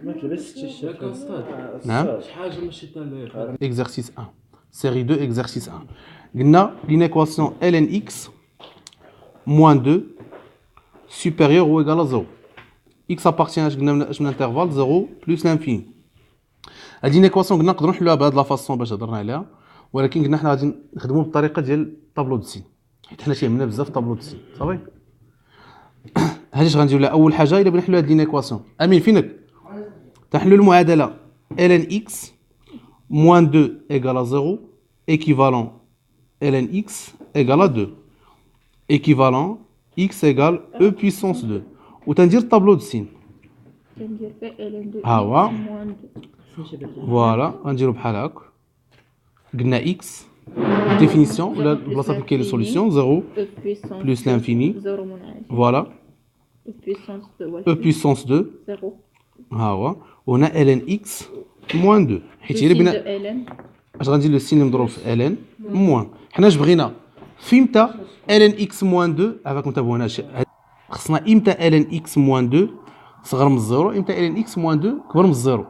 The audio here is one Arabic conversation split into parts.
ما تلبسش الشاشة. نعم. شي حاجه ماشي تاع الاخر. Exercice 1. Série 2, exercice 1. قلنا une équation ln(x) moins 2 supérieure ou égale à 0. x appartient à un intervalle 0 plus l'infini. هذه ايكواسيون قلنا نقدروا نحلوها بهذه لا فاصون باش هضرنا عليها، ولكن قلنا حنا غادي نخدموا بالطريقه ديال طابلو دو سين، حيت حنا تيهمنا بزاف طابلو دو سين. صافي. هادي اش غنديروا لها؟ اول حاجه الا بغينا نحلوا هذه الايكواسيون، امين فينك؟ تنحلوا المعادله ln x moins 2 égale à 0 équivalent ln x égale à 2 équivalent x égale e puissance 2 وتندير الطابلو دو سين. كندير في ال2 ها هو شبكة. فوالا غنديرو بحال هاك. قلنا اكس ديفينيسيون ولا البلاصه فين كاين لي سوليسيون 0 بلس لانفيني 0 منعكس فوالا بويسونس 2 او بويسونس 2 0 ها هو. وهنا ln x موان 2 حيت الا بغينا اش غندير لو سين مضروب في ln موان. حنا اش بغينا فيمتى ln x موان 2 هاك نتابعوا هنا خصنا امتى ln x موان 2 صغر من الزيرو، امتى ln x موان 2 كبر من الزيرو.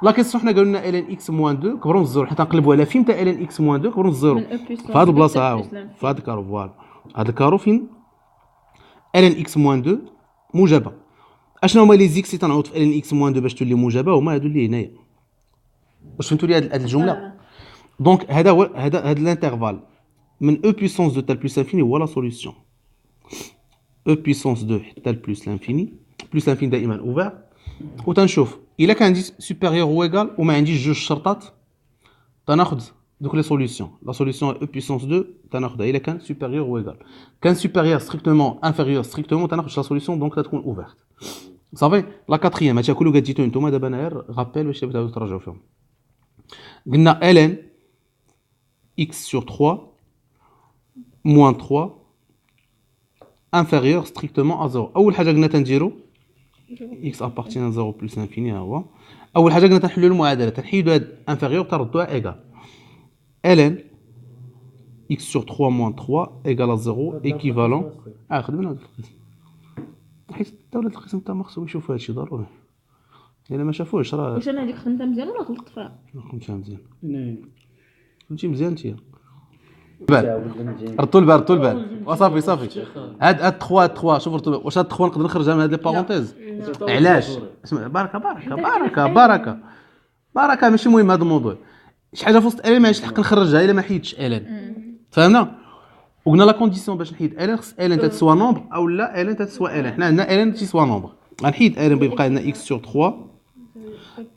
لا كيسيون حنا قالوا لنا ln x موان 2 كبر من الزيرو، حتى نقلبوا على فين تاع ln x موان 2 كبر من الزيرو. في هذه البلاصه ها هو في هذا الكارو فوالا. هذا الكارو فين ln x موان 2 موجبه. اشنو هما لي زيكس اللي تنعوض في ln x موان 2 باش تولي موجبه؟ هما هادو اللي هنايا. واش فهمتوا لي هاد الجمله؟ دونك هذا الانترفال من او بويسونس 2 حتى بلس انفيني هو لا سوليسيون. او بويسونس 2 حتى بلس لانفيني، بلس لانفيني دائما اوفر. وتنشوف الا كان عندي سوبيريور او ايغال وما عنديش جوج شرطات تناخذ دوك لي سوليسيون. لا سوليسيون او بويسونس 2 تناخذها الا كان سوبيريور او ايغال. كان سوبيريور ستريكتومون انفيريور ستريكتومون تناخذ لا سوليسيون دونك تكون اوفرت. صافي. لا كاتريام هادشي كله قديتو نتوما دابا انا غير غابيل باش تبداو تراجعوا فيهم. قلنا ln x sur 3 moins 3 inférieur strictement à 0. اول حاجه قلنا تنديرو x appartient à 0 plus l'infini ها هو. اول حاجه قلنا تنحلوا المعادله تنحيدوا هاد انفيريور تردوها ايغال ln x sur 3 moins 3 égale à 0 équivalent خدمنا هاد القسم حيت الدوله القسم تاع خصهم يشوفوا هادشي ضروري، الا ما شافوش راه واش انا هذيك خدمتها مزيان ولا غلطت فيها؟ خدمتها مزيان. نعم. فهمتي مزيان انت ردوا البال وصافي صافي. هاد 3 شوف ردوا واش هاد 3 نقدر نخرجها من هاد لي بارونتيز؟ علاش؟ اسمع بركه ماشي مهم هذا الموضوع. شي حاجه في وسط ال ما عنديش الحق نخرجها الا ما حيدتش ال. فهمنا؟ وقلنا لا كونديسيون باش نحيد ال خص ال تسوى نومبر او لا ال تسوى ال. حنا عندنا ال تسوى نومبر غنحيد ال بيبقى عندنا x sur 3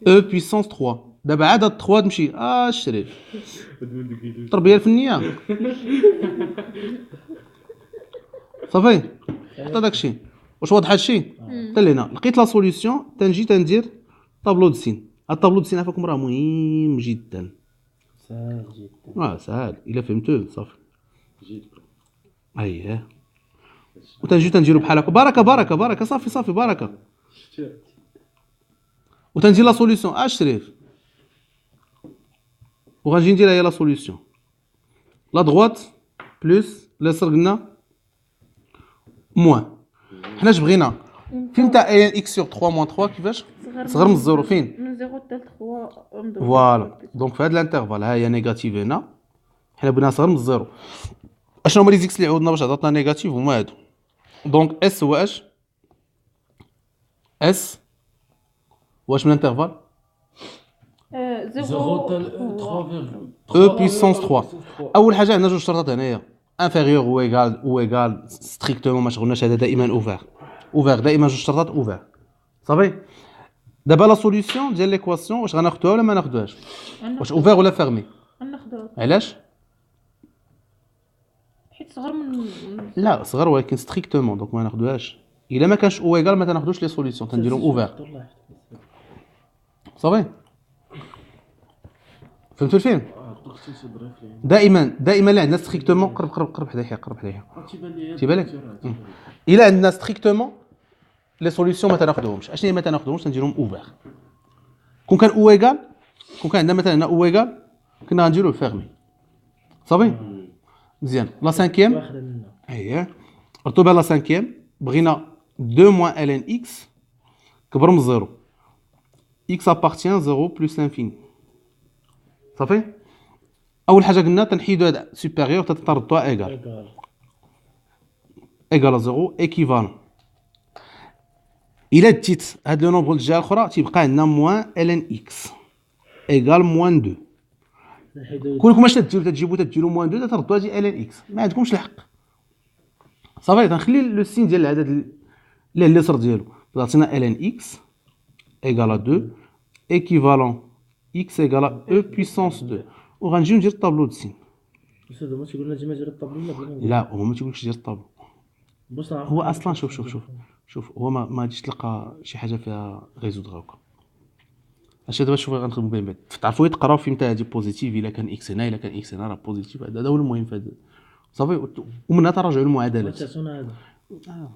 e puissance 3. دابا عاد هاد 3 تمشي الشريف التربيه الفنيه صافي. حتى داكشي واش واضح هادشي حتى لهنا. لقيت لا سوليسيون تنجي تندير طابلو دو سين. هاد الطابلو دو سين عافاكم راه مهم جدا. سهل جدا. سهل الا فهمتوه صافي. اييه وتنجي تنديرو بحال هكا بركه صافي بركه. وتندير لا سوليسيون الشريف وغنجي ندير هي لا سوليسيون لا دغوات بلس اليسار قلنا موان. حنا اش بغينا فين تاع ان اكس سور 3 موان 3 كيفاش صغر من الزيرو فين من 0 حتى 3 فوالا. دونك في هذا الانترفال ها هي نيجاتيف هنا حنا بغينا صغر من الزيرو. اشنو هما لي زيكس اللي عوضنا باش عطاتنا نيجاتيف هما هادو. دونك اس هو اش اس واش من انترفال 0 او بويسونس 3. اول حاجه عندنا جوج شرطات هنايا انفيريور او ايغال ستريكتومون ما شغلناش هذا دائما اوفر دائما جوج شرطات اوفر صافي. دابا لا سوليسيون ديال ليكواسيون واش غناخذوها ولا ما ناخذوهاش؟ واش اوفر ولا فيرمي؟ غناخذوها علاش؟ حيت صغر من لا صغر ولكن ستريكتومون دونك ما ناخذوهاش. الا ما كانش او ايغال ما تناخذوش لي سوليسيون تنديرهم اوفر صافي. فهمتوا الفيلم؟ دائما اللي عندنا ستريكتومون قرب حدايا تيبان لك الا عندنا ستريكتومون لي سوليسيون ما تناخذوهمش. اشنو هي ما تناخذوهمش تنديرهم اوفر. كون كان او ايغال كون كان عندنا مثلا هنا او ايغال كنا غنديروه فيرمي صافي مزيان. لا سانكيام اييه رطوبه لا سانكيام بغينا 2 موان ln x كبر من الزيرو x appartient 0 plus l'infini. صافي. اول حاجه قلنا تنحيدوا هذا سوبيريور تطردوا ايغال ايغال 0 ايكيفالون. الا ديت هاد لو نومبر الجهه الاخرى تيبقى عندنا موان ln x ايغال موان 2. كلكم اش تجيبوا موان 2 تردوا هادي ln x، ما عندكمش الحق. صافي تنخلي لو سين ديال العدد اللي اليسر ديالو عطينا ln x ايغال 2 ايكيفالون x ايغال او بويسونس 2. وغنجيو ندير الطابلو د سين. استاذ ما تيقول لنا ديما دير الطابلو ولا لا هو ما تيقولكش دير الطابلو. هو اصلا شوف هو ما غاديش تلقى شي حاجه فيها ريزودغ هكا. اش دابا شوفوا غنخدموا بين بعد تعرفوا تقراو فين هادي بوزيتيف الا كان اكس هنا الا كان اكس هنا راه بوزيتيف. هذا هو المهم في هذا. صافي ومنها تراجعوا المعادلات.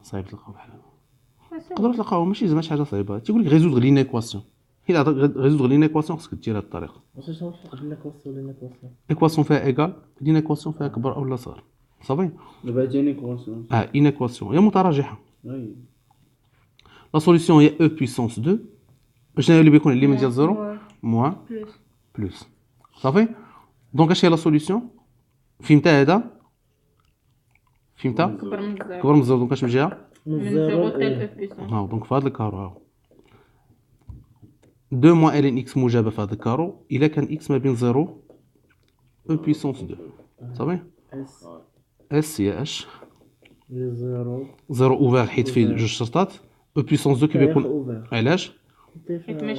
صعيب تلقاو بحال هذا. تقدروا تلقاو ماشي زعما شي حاجه صعيبه. تيقول لك ريزودغ لين ايكواسيون. الا ريزودغ لين ايكواسيون خصك دير هاد الطريقه. واش شنو الفرق بين الايكواسيون والايكواسيون؟ ايكواسيون فيها ايكال لين ايكواسيون فيها كبر اولا صغر. صافي دابا جاني ايكواسيون une équation هي متراجحه. لا سوليسيون هي او بويسونس 2. شنو اللي بيكون الليميت ديال 0 موان بلس. صافي دونك اش هي لا سوليسيون؟ فهمتها هذا؟ فهمتها كبر من 0 دونك اش من جهه من 0 حتى ل بويسونس. ها دونك في هذا الكارو ها 2 موان ln x موجبه في هذا الكارو الا كان x ما بين 0 او بويسونس 2. صافي اس هي اش 0 اوفر حيت فيه جوج شرطات او بويسونس 2 كيكون علاش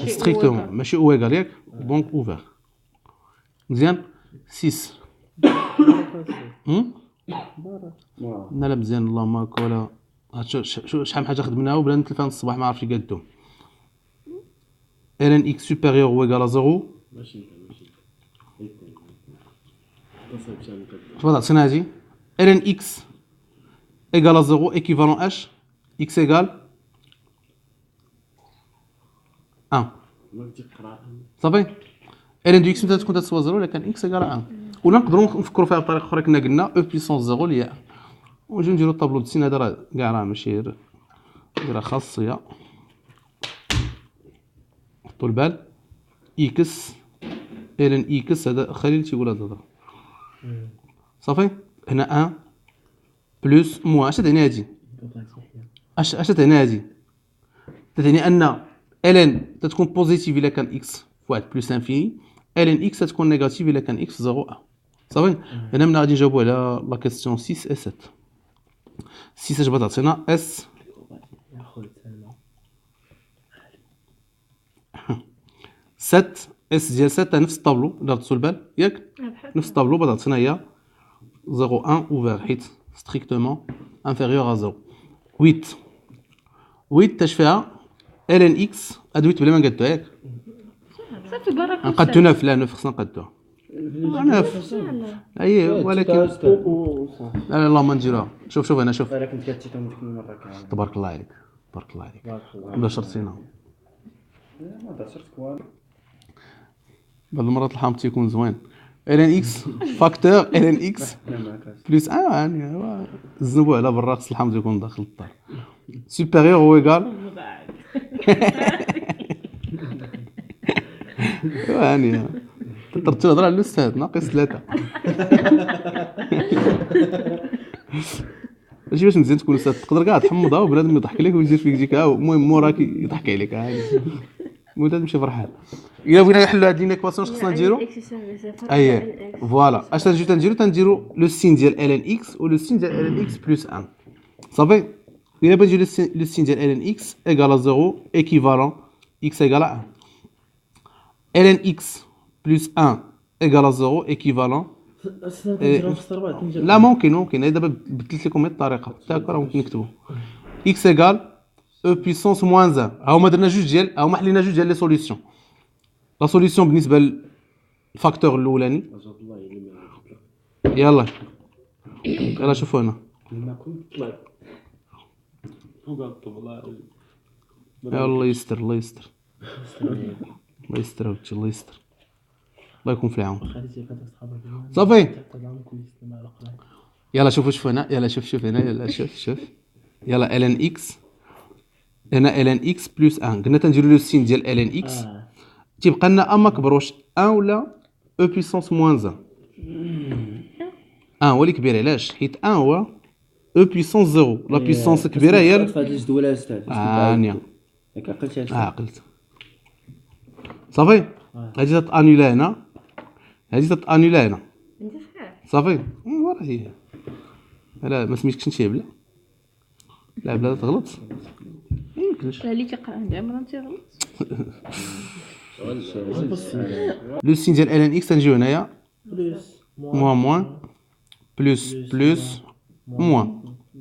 ستريكتومون ماشي او ايغال ياك دونك اوفر. مزيان 6 لا مزيان اللهم بارك. ولا شحال من حاجه خدمناها وبلا نتلفان الصباح ما عرفتش قادهم. ln x supérieur ou égal à 0 voilà c'est nazi ln x égal à 0 équivalent h x égale 1 صافي. ln دو x متى تكون تساوي 0 الا كان x égale à 1. ولا نقدروا نفكروا فيها بطريقه اخرى كنا قلنا او بويسونس 0 اللي هي ونجيو نديروا الطابلو د سين. هذا راه كاع راه ماشي راه خاصيه حطوا البال اكس ln اكس. هذا خليل تيقول هذا الهضره. صافي هنا 1 بلس موان. اش تعني هادي؟ اش تعني هادي؟ تعني ان ln تتكون بوزيتيف الا كان x في 1 بلس انفيني ln x تتكون نيجاتيف الا كان x 0 1. صافي هنا من غادي نجاوبوا على لا كيسيون 6 و 7. 6 اش بغات اس 7 اس ديال 7 نفس الطابلو اللي درتو البال ياك نفس الطابلو بغات تعطينا هي 0 1 اوفر حيت ستريكتومون انفيريور ا 0. 8 اش فيها ln x هاد 8 بلا ما نقادوها ياك صافي برك نقادو 9 لا 9 خصنا نقادوها 9 اي ولكن لا اللهم نديروها. شوف هنا شوف انا كنت كاتيتهم ديك المره كامل. تبارك الله عليك تبارك الله عليك ولا شرطينا ما درتش والو. بعض المرات الحامض تيكون زوين. ln x فاكتور ln x بلس 1 يعني هو الزنبو على برا خص الحامض يكون داخل الدار. سوبيريور هو ايكال يعني تقدر تهضر على الاستاذ ناقص 3 ماشي باش مزيان تكون استاذ تقدر كاع تحمضها وبنادم يضحك عليك ويزيد فيك ديك المهم موراك يضحك عليك عادي المهم تمشي فرحان. الا بغينا نحلوا هاد لينيكواسيون خصنا نديرو اي فوالا اش تنديرو لو سين ديال ln x و لو سين ديال ln x بلس 1. صافي الا بغينا نديرو لو سين ديال ln x ايكال 0 ايكيفالون x ايكال 1 ln x بلس 1 ايكال 0 ايكيفالون لا ممكن دابا بدلت لكم الطريقه تاعك راه ممكن نكتبوا x ايكال او بويسونس موان 1. ها هما درنا جوج ديال ها هما حلينا جوج ديال لي سوليسيون. لا سوليسيون بالنسبه للفاكتور الاولاني يلا شوفوا هنا الله يستر الله يستر الله يستر الله يكون في العون. صافي يلا شوفوا هنا يلا شوف هنا يلا شوف يلا ln x هنا ln x بلس 1 قلنا تنديروا لو سين ديال ln x تيبقى لنا ا ما كبر واش 1 ولا او بويسونس موان 1 1 هو اللي كبير علاش حيت 1 هو او بويسونس 0 لا بويسونس كبيره هي في هاد الجدول هذا هانيه ياك عقلتي هادشي عقلت صافي هادي تانيلا هنا هادي تانيلا هنا انت صحيح. صافي وراه هي لا ما سميتكش انت بلا لا بلا تغلط يمكنش اللي تيقرا عندي عمرها انت غلط. لو سين ديال ال ان اكس تنجيو هنايا بلوس موان موان بلوس بلوس موان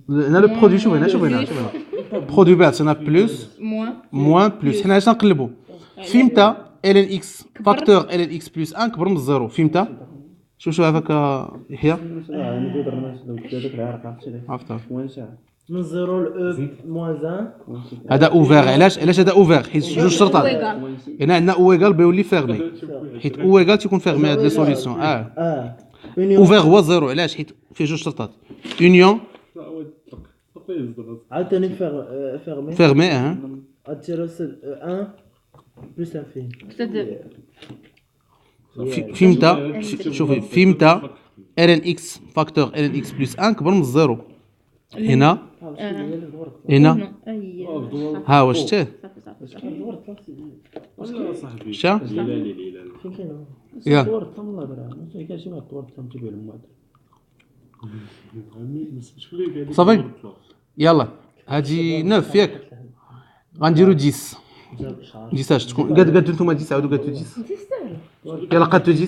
هنا لو برودوي شوف هنا شوف هنا شوف هنا برودوي بعد هنا بلوس موان موان بلوس حنا اش نقلبوا فيمتى ال ان اكس فاكتور ال ان اكس بلس 1 كبر من الزيرو فيمتى شوف هذاك يحيى انا كنت درنا هذاك العرق عرفتي عرفتها وين ساعه من 0 ل او موان 1 هذا اوفير علاش هذا اوفير حيت جوج شرطات ويغال. هنا عندنا او ايغال بيولي فيرمي حيت او ايغال تيكون فيرمي هاد لي سوليسيون اوفير هو زيرو علاش حيت فيه جوج شرطات يونيون عاوتاني فيرمي فيرمي غديرو 1 بلس انفين فيمتى شوفي فيمتى ال ان اكس فاكتور ال ان اكس بلس 1 كبر من الزيرو هنا هنا اي ها واش شتيه صاحبي شا هلالي فين كاين هو؟ يا طور تم الله درا ما كاينش ما طور تم تبيع المواد صافي يلا هادي 9 ياك غنديرو 10 10 اش تكون قاد نتوما 10 عاودوا قادو 10 يلا قادو 10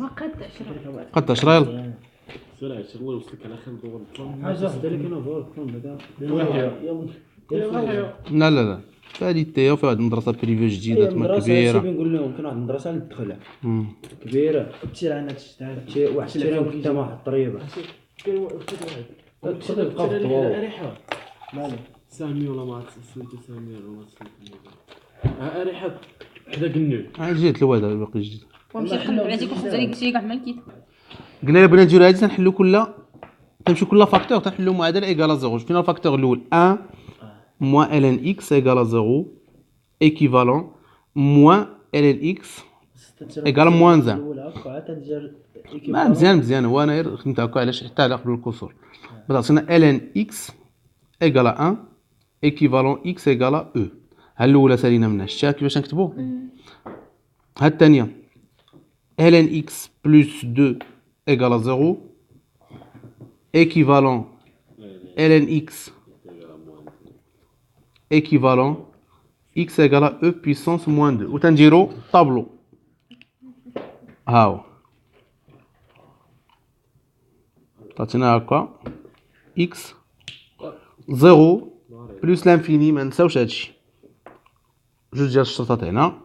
وقد 10 قد 10 يلا سرعة الله يوصلك على خير دور الطلب حاجه واحده اللي كاينه دور كون هذا لا لا لا هادي تاهي وفيها واحد المدرسه بريفي جديده تما كبيره نقول لهم كاين واحد المدرسه اللي تدخلها مم. كبيره تيران هادشي واحد تيران قدام واحد الطريبه تقدر تبقى في الطوال أريحة مالي سامي ولا ما سميتو سامي ولا ما سميتو أريحة حدا قنيو جيت الواد هذا باقي جديد ومشي نقلب على ديك وخزر لك شي كاع ما نكيت. قلنا الا بغينا نديرو هادي تنحلو تنمشيو كل فاكتور تنحلو معادله ايكال زيرو فينا الفاكتور الاول 1 موان ال ان اكس ايكال زيرو ايكيفالون موان ال ان اكس ايكال موان 1 الاولى عاد تندير ما مزيان هو انا غير خدمت هكا علاش حتى على قبل الكسور بعد عطينا ال ان اكس ايكال 1 ايكيفالون اكس ايكال او ها الاولى سالينا منها شتا كيفاش نكتبو ها الثانيه ال ان اكس بلس 2 ايكال 0 équivalent ln x équivalent x égale à e puissance moins 2 وتنديرو طابلو هاو عطينا هكا x 0 بلس لانفيني ما نساوش هادشي جوج ديال الشرطات هنا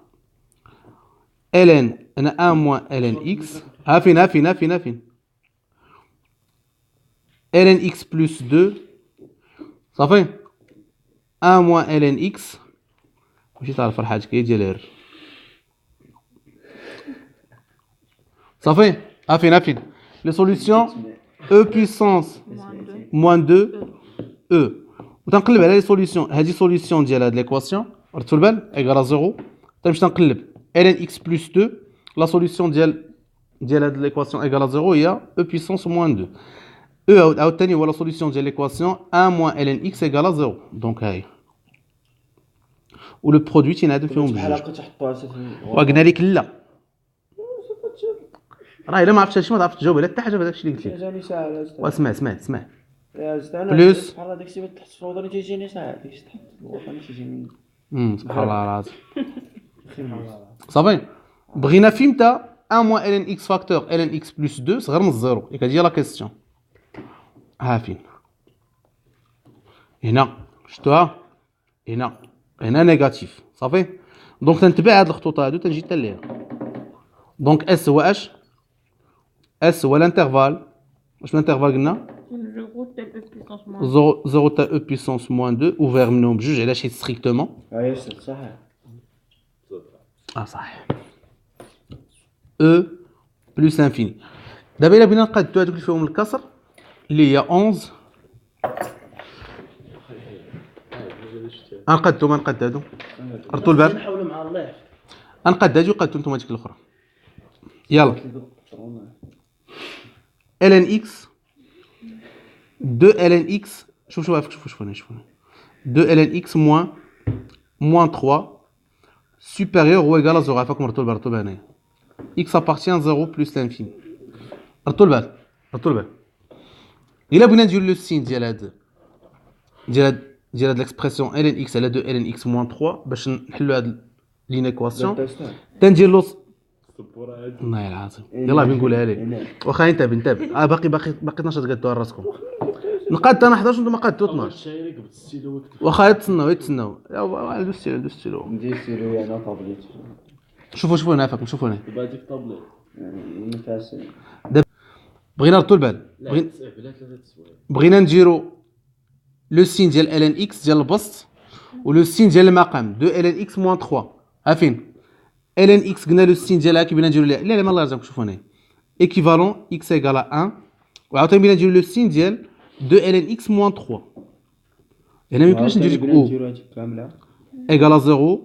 ln انا 1 موان ln x ها فين ln x plus 2 صافي 1 moins ln x ماشي تعرف الحاجة كي ديال ر صافي فين لي سوليسيون e puissance moins 2 e وتنقلب على لي سوليسيون هادي سوليسيون ديال هاد ليكواسيون ردتو البال ايكال 0 تنمشي تنقلب ln x plus 2 لا سوليسيون ديال هاد ليكواسيون ايكال 0 هي e puissance moins 2 او الثاني هو لا سوليسيون ديال ليكواسيون 1 موان ال ان اكس ايكال 0 دونك هاهي ولو برودوي تينعدم فيهم بحال بجوج هكا تحطوها اساسا وقلنا لك لا راه الا ما عرفتش هادشي ما تعرفش تجاوب على حتى حاجه في هذاك الشيء اللي قلت لك جاني ساعه واسمع بلوس بلوس. بحال هذاك الشيء تحت الفوضى تيجيني ساعه ديك تحت الوطن تيجيني سبحان الله العظيم صافي بغينا فيمتى 1 موان ال ان اكس فاكتور ال ان اكس بلس 2 صغر من الزيرو ياك هادي هي لا كيستيون ها فين هنا شفتوها هنا نيجاتيف صافي دونك تنتبع هاد الخطوط هادو تنجي حتى لهنا دونك اس هو اش اس هو الانترفال واش الانترفال قلنا زيرو تاع 0 تاع او بيسونس موان او بيسونس موان 2 اوفير منهم بجوج علاش حيت ستريكتومون اي صح صح او بلس انفيني دابا الا بغينا نقادو هادوك اللي فيهم الكسر اللي هي 11 نقادو هادو ردوا البال نحاولوا مع الله انقاد هادي وقادتو نتوما هذيك الاخرى. يلا ln x 2 ln x شوف هنا 2 ln x moins 3 supérieur ou égal à 0. عافاكم رتب هنايا x appartient à 0 plus l'infini. رتب البال الا بغينا نديرو لو سين ديال هاد ليكسبرسيون ln x على 2 ln x moins 3 باش نحلو هاد لينيكواسيون تندير له الله العظيم يلاه بنقولها لك واخا انتبه باقي 12 دقيقه دوا راسكم نقاد انا 11 وانتم قادتوا 12 واخا يتسناو يا دوز ستيلو ندير ستيلو انا طابليت شوفوا هنا فاكم شوفوا هنا دابا هاديك طابليت يعني نفاس بغينا نردو البال بغينا نديرو لو سين ديال ln x ديال البسط ولو سين ديال المقام 2 ln x moins 3 عارفين ln x قلنا لو سين ديالها كي بغينا نديرو لا ما الله يرزقكم شوفوا هنا ايكيفالون x égale à 1 وعاوتاني بغينا نديرو لو سين ديال 2 ln x moins 3 هنا ما يمكنش ندير لك او كامله égale à 0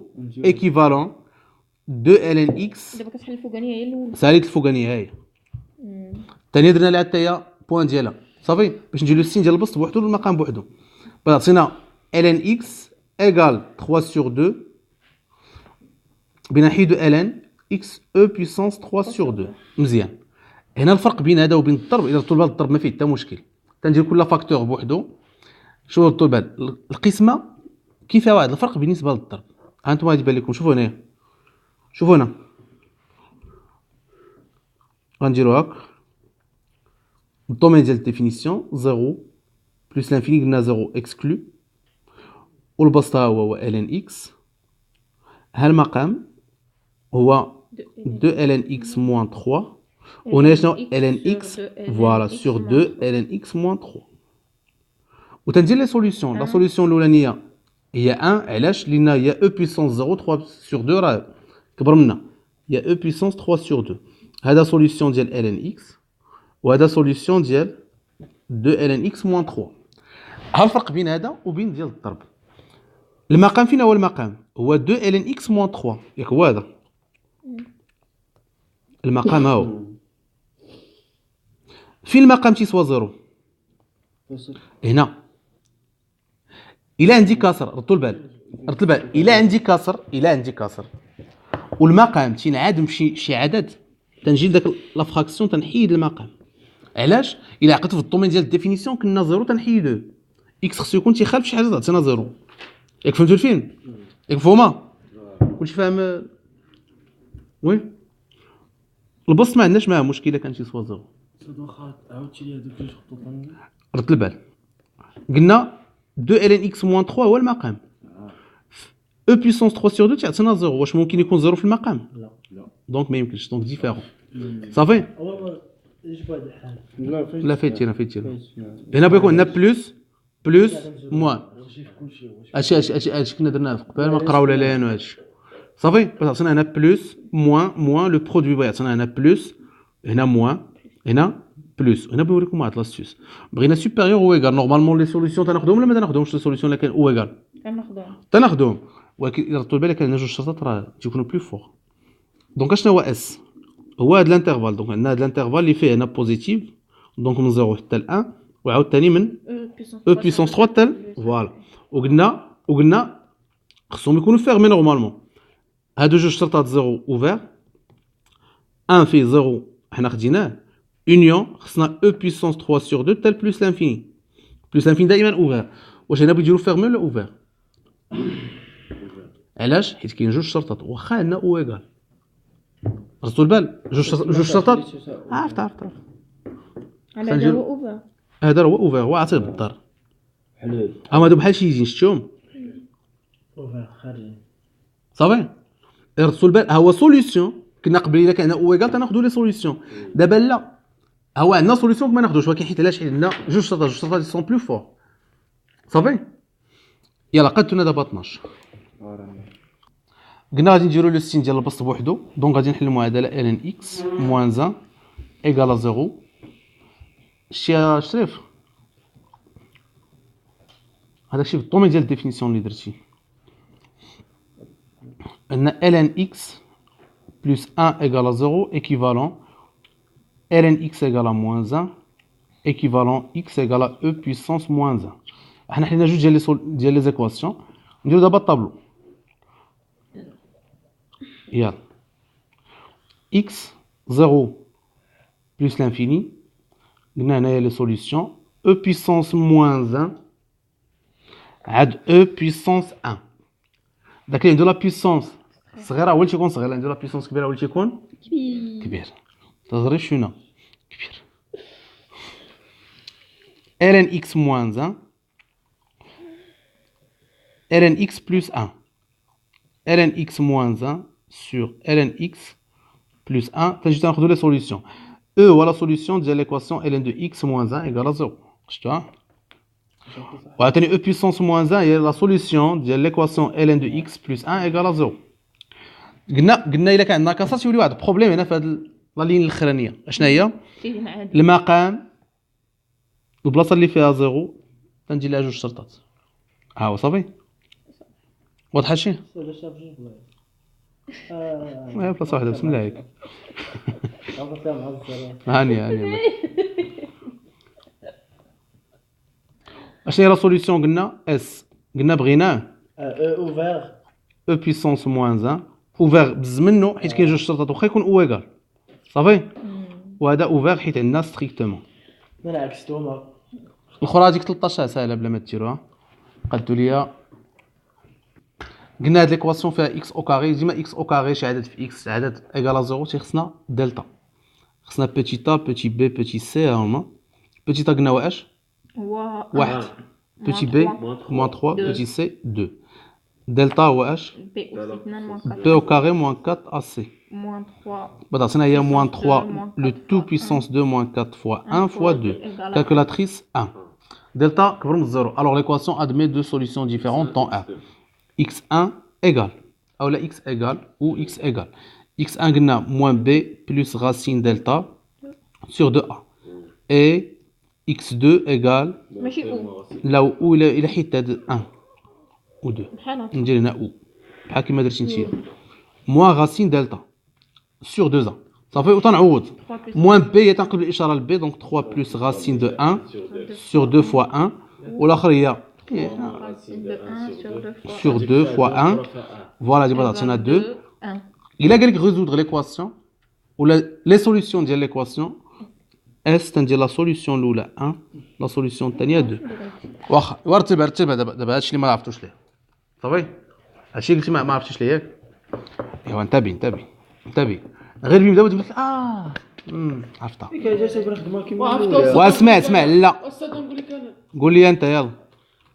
ايكيفالون 2 ln x دابا كتحل الفوقانيه هي الاولى ساليت الفوقانيه هاهي الثانيه درنا لها حتى هي بوان ديالها صافي باش نديرو السين ديال البسط بوحدو والمقام بوحدو عطينا ln x égale 3 sur 2 بغينا نحيدو ln x e puissance 3 sur 2 مزيان هنا الفرق بين هذا وبين الضرب الا طول بال الضرب ما فيه حتى مشكل تندير كل فاكتور بوحدو شوفوا طول بال القسمه كيفها واحد الفرق بالنسبه للضرب ها انتم غادي يبان لكم شوفوا هنا غنديرو هاك الدومين ديال الديفينيسيون 0 بلس لانفيني قلنا 0 اكسكلو والبسط هو ln x ها المقام هو 2 ln x moins 3 وهنا شنو ln x فوالا sur 2 ln x moins 3 وتندير لي سوليوشن لا سوليوشن الاولانيه هي 1 علاش لان هي e puissance 0 3 sur 2 راه كبر منا هي e puissance 3 sur 2 هذا سوليوشن ديال ln x وهذا سوليوشن ديال 2 ln x moins 3 ها الفرق بين هذا وبين ديال الضرب المقام فين هو المقام هو 2 ln x moins 3 ياك هو هذا المقام هاو فين المقام تيسوى 0 هنا الى عندي كسر ردوا البال الى عندي كسر والمقام تينعاد شي عدد تنجي لذاك لا فراكسيون تنحيد المقام علاش الا عقدت في الدومين ديال الديفينيسيون كنا 0 تنحيدو اكس خصو يكون تيخالف شي حاجه تعطينا 0 ياك فهمتوا الفيلم ياك مفهومه كلشي فاهم وي البسط ما عندناش معاه مشكله كان تيسوى 0 واخا عاودتي لي هذوك جوج خطوط رد البال قلنا 2 ln x moins 3 هو المقام e puissance 3 sur 2 تعطينا 0 واش ممكن يكون 0 في المقام لا دونك ما يمكنش دونك ديفيرون صافي هو يجب هذا الحال لا فايتينا هنا بغا يكون عندنا بلوس موان هادشي كنا درناه قبل ما نقراو لا لين وهادشي صافي باش عطينا هنا بلوس موان لو برودوي بغا يعطينا هنا بلوس هنا موان هنا بلوس هنا بنوريكم واحد لاستيوس بغينا سوبيريور او ايغال نورمالمون لي سوليوشن تناخذهم ولا ما تناخذهمش لي سوليوشن اللي كان او ايغال تناخذهم ولكن الا ردتوا بالك عندنا جوج شرطات راه تيكونوا بلو فور دونك اشنو هو اس هو هذا الانترفال دونك عندنا هذا الانترفال اللي فيه هنا بوزيتيف دونك من 0 حتى ل 1 وعاود ثاني من او بيسونس 3 حتى فوالا وقلنا خصهم يكونوا فيرمي نورمالمون هادو جوج شرطات 0 اوفير 1 فيه 0 حنا خديناه union خصنا e puissance 3 sur 2 tel plus l'infini دائما اوفير واش هنا بيديروا فيرمي ولا اوفير علاش حيت كاين جوج شرطات واخا عندنا او ايغال رصوا البال جوج شرطات عرفت على هذا هو اوفر هذا هو اوفير هو عاطيه بالدار حلول اما هادو بحال شي يجي شفتهم اوفر خارجي صافي رصوا البال ها هو سوليوشن كنا قبل الا كان او ايغال تناخذوا لي سوليوشن دابا لا هو عندنا سوليوشن ما ناخذوش ولكن حيت علاش حيت عندنا جوج شرطات سون بلو فور صافي يلا قدتونا دابا 12 قلنا غادي نديرو لو سين ديال البسط بوحدو دونك غادي نحل المعادله ln x moins 1 égale à 0 شتي شريف هذا الشيء في الدومين ديال الديفينيسيون اللي درتي عندنا ln x plus 1 égale à 0, équivalent ln x égale à moins 1, équivalent x égale à e puissance moins 1. احنا حلينا جوج ديال لي زيكواسيون. نديرو دابا الطابلو. يلا x 0 plus l'infini. قلنا هنايا لي سوليسيون e puissance moins 1 عاد e puissance 1. داك اللي عنده لا بيسونس صغيره هو اللي تيكون صغير، اللي عنده لا بيسونس كبيره هو اللي تيكون كبير. تظريف شنو كبير. ln x moins 1 ln x plus 1 ln x moins 1 sur ln x plus 1. تنجي تاخذوا لي سوليسيون. e هو لا سوليسيون ديال ليكواسيون ln de x moins 1 égale à 0. شفتوها؟ وعطيني e puissance moins 1 هي لا سوليسيون ديال ليكواسيون ln de x plus 1 égale à 0. قلنا الا كان عندنا كسر تيولي واحد البروبليم هنا في هاد لا لين الاخرانيه. اشنا هي المقام البلاصه اللي فيها 0 تندير لها جوج شرطات. ها هو صافي واضح هادشي. هي بلاصه واحده بسم الله عليك. هاني اشنا هي لا سوليسيون قلنا اس قلنا بغيناه اوفر e puissance moins 1 اوفر بز منه حيت كاين جوج شرطات واخا يكون او ايكال صافي. وهذا اوفر حيت عندنا ستريكتومون. انا عكستوما. الاخرى هذيك 13 ساهله بلا ما ديروها. قادوا ليا قلنا هاد ليكواسيون فيها اكس او كاري. ديما اكس او كاري شي عدد في اكس عدد ايكال 0 تيخصنا دلتا. خصنا بيتي ا بيتي بي بيتي سي هما. بيتي ا قلنا واش واحد بيتي بي موان 3 بيتي سي 2. دلتا هو اش بي او كاري موان 4 ا سي بعد عطينا هي موان 3 لو تو بيسونس 2 موان 4 فوا 1 فوا 2 كالكولاتريس 1. دلتا كبر من الزيرو. الوغ ليكواسيون ادمي دو سوليسيون ديفيرونت طون ا x1 égal او لا x égal ou x égal x1 قلنا موان b plus racine delta sur 2a et x2 égal ماشي او لا او الى حيت هاد 1 و 2 بحال هكا. ندير هنا او بحال كيما درتي نتيا موان راسين دلتا سور 2 صافي. وتنعوض موان بي هي تنقلب الاشاره لبي دونك 3 بلس راسين دو 1 سور 2 فوا 1 والاخر هي sur 2 fois 1 voilà ديما عطينا 2. الا قال لك résoudre l'équation ولا les solutions ديال l'équation اس تندير لا سوليسيون الاولى 1 لا سوليسيون الثانيه 2. واخا رتبها دابا هادشي اللي ما عرفتوش ليه صافي. هادشي قلتي ما عرفتيش ليه ياك. ايوا انتبه غير بيبدا تقول لك عرفتها. ديك جالسه كنخدمها كيما واسمع لا استاذ نقول لك انا قول لي انت يلا.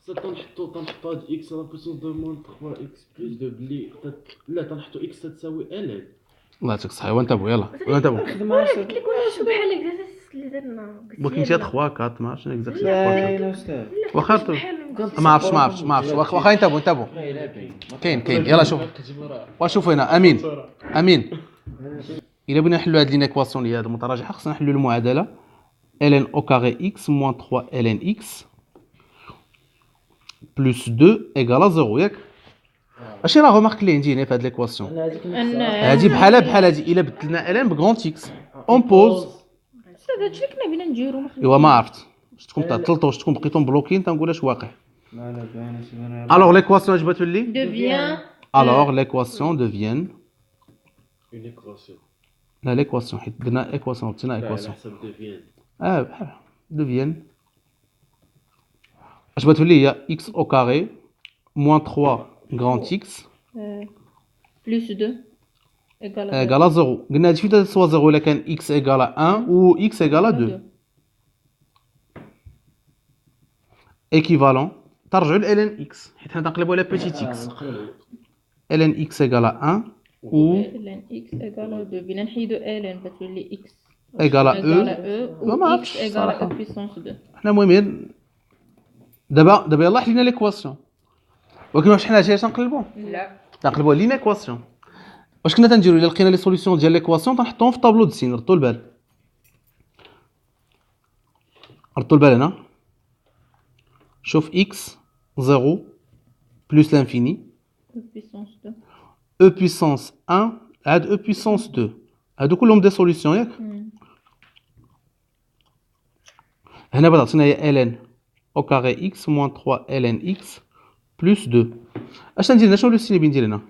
تنحطو هاد اكس على بوسونس دو موان 3 اكس بلس دو بلي لا تنحطو اكس تساوي ال. الله يعطيك الصحه. وانتبهوا يلا وانتبهوا. قلت لك واش بحال الاكزرسيس اللي درنا ولكن شي 3 4 ما عرفتش الاكزرسيس باين استاذ. واخا ما عرفتش واخا انتبهوا كاين يلا شوف هنا امين الا بغينا نحلوا هاد لينيكواسيون اللي هاد المتراجحه خصنا نحلوا المعادله ln au carré x moins 3 ln x plus 2 égale à 0 ياك. اش راه ريمارك اللي عندي هنا في هاد ليكواسيون هادي بحال هادي الا بدلنا ln بغونت x اون بوز. استاذ هادشي اللي كنا بغينا نديرو ايوا ما عرفت شفتكم تعطلتوا شفتكم بقيتم بلوكين تنقول اش واقع. لا باين سيبان. الوغ ليكواسيون اش باتوا لي devient الوغ ليكواسيون devient اون ايكواسيون لا ليكواسيون حيت درنا ايكواسيون عطينا ايكواسيون حسب ديفيان بحال devient اش باتوا لي هي x au carré moins 3 grand x plus 2 égale égale à 0. قلنا هادشي فين تسوى 0 الا كان x égale à 1 ou x égale à 2 équivalent ترجعوا ل ln x حيت حنا تنقلبوا على petit x ln x égale à 1 ou ln x égale 2 بينا نحيدو ln بتولي x égale à e. و x égale e puissance 2. حنا المهم دابا يلاه حلينا ليكواسيون ولكن واش حنا هادشي تنقلبوا لا تنقلبوا لينيكواسيون. واش كنا تنديروا الا لقينا لي سوليسيون ديال ليكواسيون تنحطوهم في طابلو دو سين. ردوا البال هنا شوف x 0 plus l'infini e puissance 2 e puissance 1 عاد E puissance 2 هادو كلهم دي سوليسيون ياك هنا بغا تعطينا هي ln au carré x moins 3 ln x plus 2 اش ندير هنا شنو لو سين اللي بندير هنا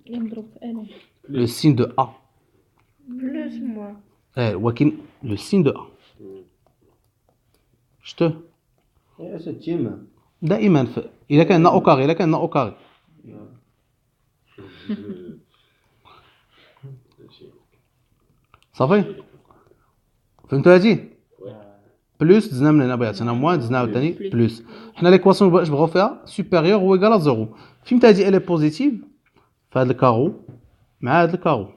ينضرب في ألين لو سين دو a بلوس موان ولكن لو سين دو a شتو اش تيما دائما الا كان هنا او كاري الا كان هنا او كاري صافي فهمتوا هادي بلوس دزنا من هنا بغيت انا موان دزنا عاوتاني بلوس حنا ليكواسيون باش بغاو فيها سوبيريور هو ايكال زيرو فهمت هادي الي بوزيتيف فهاد الكارو مع هاد الكارو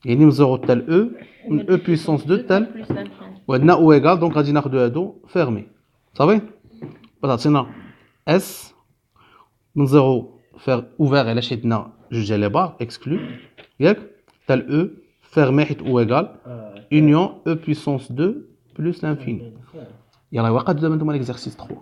يعني من زيرو حتى ل او من او بويسونس 2 حتى بلوس لانفان وعندنا او ايكال دونك غادي ناخدو هادو فيرمي صافي تعطينا اس من زيرو فير اوفير على حيت عندنا جوج على بار اكسكلو ياك حتى ل او فيرمي حيت او ايكال union e puissance 2 plus l'infini. يلا واقع دابا نتوما ليكزارسيس 3